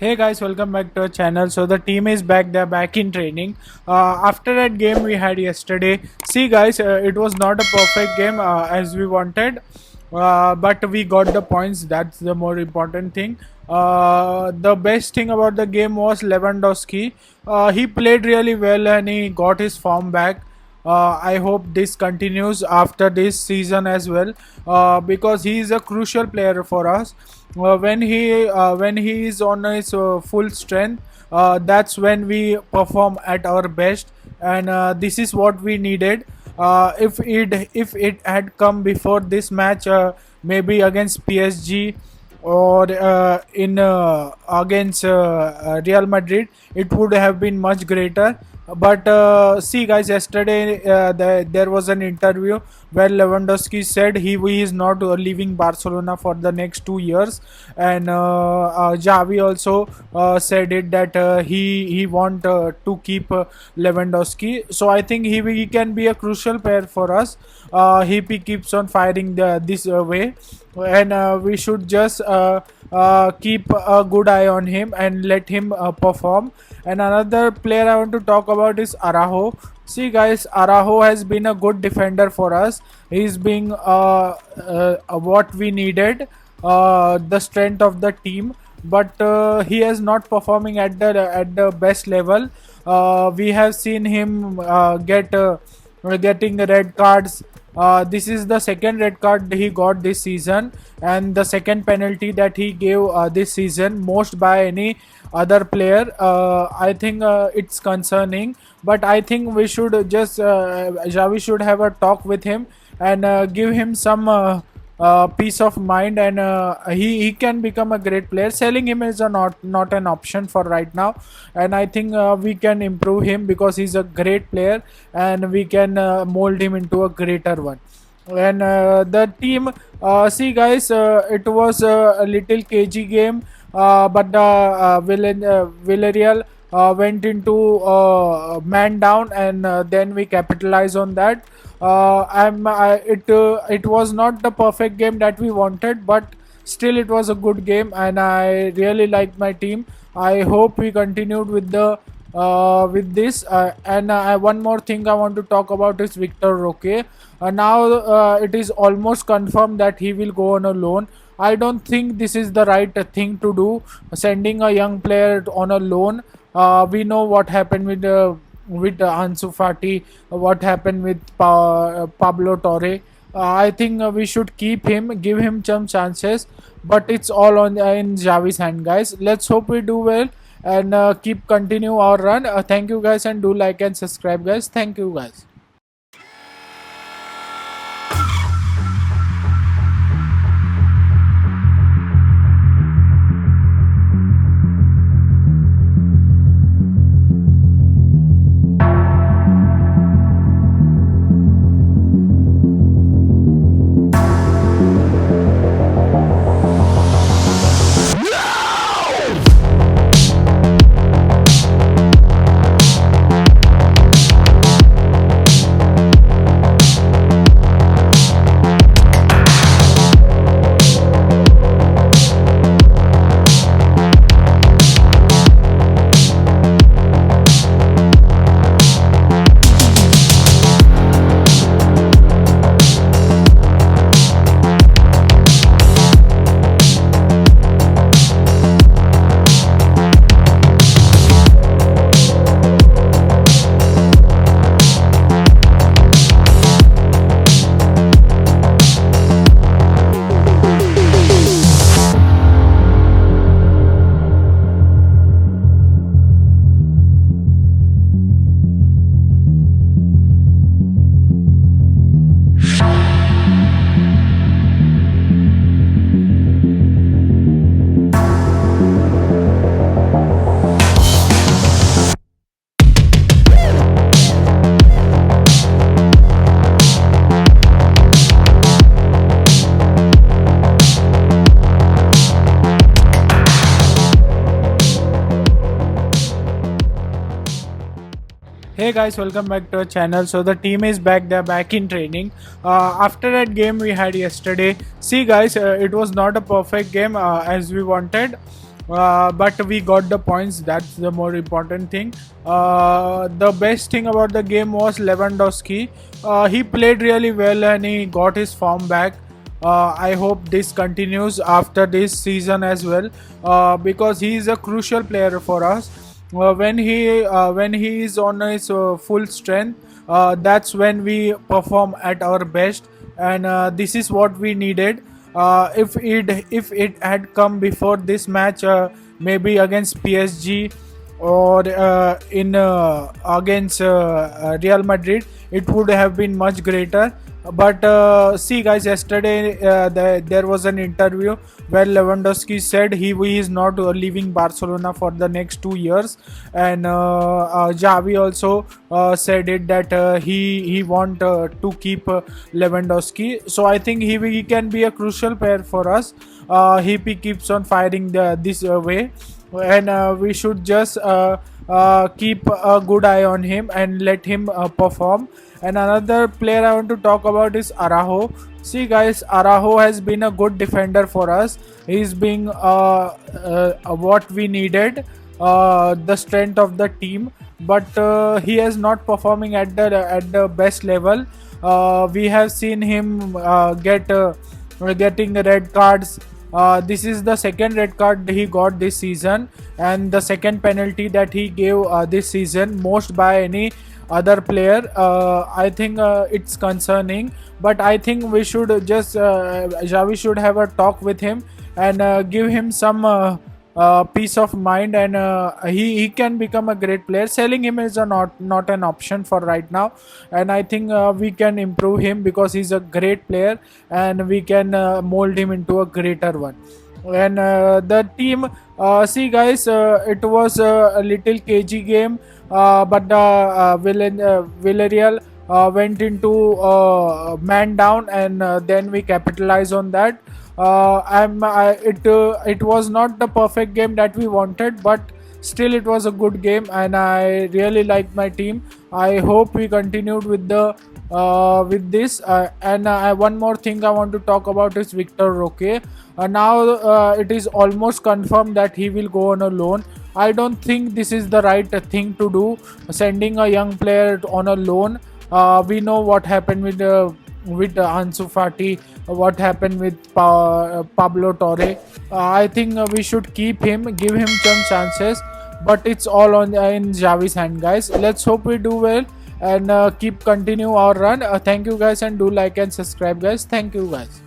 Hey guys, welcome back to our channel. So the team is back. They're back in training. After that game we had yesterday. See guys, it was not a perfect game as we wanted, but we got the points. That's the more important thing. The best thing about the game was Lewandowski. He played really well and he got his form back. I hope this continues after this season as well, because he is a crucial player for us. When he is on his full strength, that's when we perform at our best, and this is what we needed. If it had come before this match, maybe against PSG or in against Real Madrid, it would have been much greater. But see, guys, yesterday there was an interview where Lewandowski said he is not leaving Barcelona for the next 2 years, and Javi also said it that he want to keep Lewandowski. So I think he can be a crucial player for us. He keeps on firing this way, and we should just keep a good eye on him and let him perform. And another player I want to talk about is Araujo. See, guys, Araujo has been a good defender for us. He's being what we needed, the strength of the team. But he is not performing at the best level. We have seen him getting red cards. This is the second red card he got this season, and the second penalty that he gave this season, most by any other player. I think it's concerning, but I think we should just Javi should have a talk with him and give him some peace of mind, and he can become a great player. Selling him is not an option for right now, and I think we can improve him because he's a great player, and we can mold him into a greater one. And the team, see guys, it was a little cagey game, but the Villarreal went into man down, and then we capitalized on that. It was not the perfect game that we wanted, but still it was a good game, and I really liked my team. I hope we continued with this. And one more thing I want to talk about is Victor Roque. Now it is almost confirmed that he will go on a loan. I don't think this is the right thing to do, sending a young player on a loan. We know what happened with Ansu Fati, what happened with Pablo Torre. I think we should keep him, give him some chances, but it's all on in Javi's hand, guys. Let's hope we do well and keep continue our run. Thank you, guys, and do like and subscribe, guys. Thank you, guys. Hey guys, welcome back to our channel. So the team is back. They're back in training. After that game we had yesterday. See guys, it was not a perfect game as we wanted, but we got the points. That's the more important thing. The best thing about the game was Lewandowski. He played really well and he got his form back. I hope this continues after this season as well, because he is a crucial player for us. When he is on his full strength, that's when we perform at our best, and this is what we needed. If it had come before this match, maybe against PSG or in against Real Madrid, it would have been much greater. But see, guys, yesterday there was an interview where Lewandowski said he is not leaving Barcelona for the next 2 years, and Xavi also said it that he want to keep Lewandowski. So I think he can be a crucial player for us. He keeps on firing this way, and we should just keep a good eye on him and let him perform. And another player I want to talk about is Araujo. See, guys, Araujo has been a good defender for us. He's being what we needed, the strength of the team. But he is not performing at the best level. We have seen him getting red cards. This is the second red card he got this season, and the second penalty that he gave this season, most by any other player. I think it's concerning, but I think we should just Xavi should have a talk with him and give him some peace of mind, and he can become a great player. Selling him is not an option for right now, and I think we can improve him because he's a great player, and we can mold him into a greater one. And the team, see, guys, it was a little cagey game, but the Villarreal went into man down, and then we capitalized on that. It was not the perfect game that we wanted, but still it was a good game, and I really liked my team. I hope we continued with this. And one more thing I want to talk about is Victor Roque. Now it is almost confirmed that he will go on a loan. I don't think this is the right thing to do, sending a young player on a loan. We know what happened with Ansu Fati, what happened with Pablo Torre. I think we should keep him, give him some chances, but it's all on in Xavi's hand, guys. Let's hope we do well and keep continue our run. Thank you, guys, and do like and subscribe, guys. Thank you, guys.